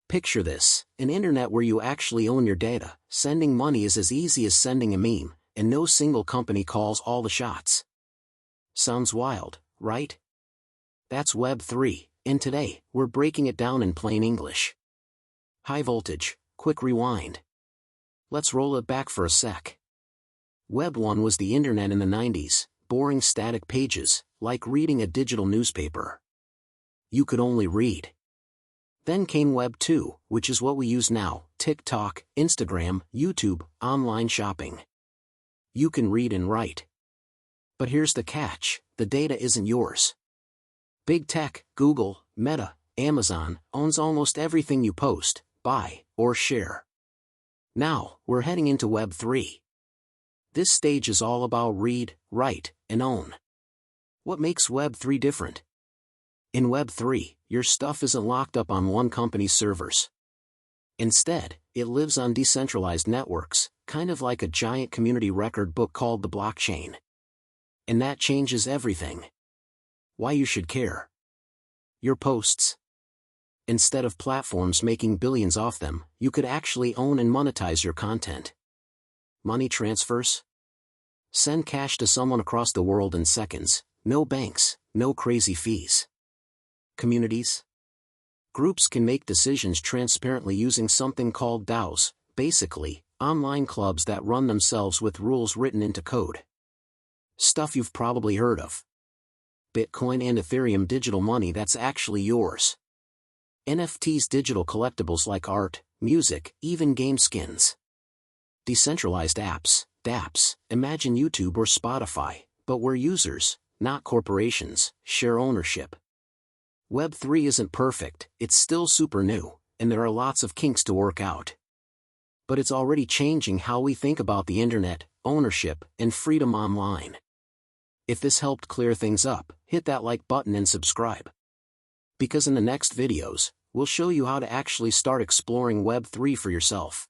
Picture this, an internet where you actually own your data. Sending money is as easy as sending a meme, and no single company calls all the shots. Sounds wild, right? That's Web3, and today, we're breaking it down in plain English. High voltage, quick rewind. Let's roll it back for a sec. Web 1 was the internet in the 90s, boring static pages, like reading a digital newspaper. You could only read. Then came Web 2, which is what we use now: TikTok, Instagram, YouTube, online shopping. You can read and write. But here's the catch: the data isn't yours. Big Tech, Google, Meta, Amazon, owns almost everything you post, buy, or share. Now, we're heading into Web 3. This stage is all about read, write, and own. What makes Web 3 different? In Web 3, your stuff isn't locked up on one company's servers. Instead, it lives on decentralized networks, kind of like a giant community record book called the blockchain. And that changes everything. Why you should care. Your posts. Instead of platforms making billions off them, you could actually own and monetize your content. Money transfers? Send cash to someone across the world in seconds, no banks, no crazy fees. Communities? Groups can make decisions transparently using something called DAOs, basically, online clubs that run themselves with rules written into code. Stuff you've probably heard of. Bitcoin and Ethereum digital money that's actually yours. NFTs digital collectibles like art, music, even game skins. Decentralized apps, dApps, imagine YouTube or Spotify, but where users, not corporations, share ownership. Web 3 isn't perfect, it's still super new, and there are lots of kinks to work out. But it's already changing how we think about the internet, ownership, and freedom online. If this helped clear things up, hit that like button and subscribe. Because in the next videos, we'll show you how to actually start exploring Web 3 for yourself.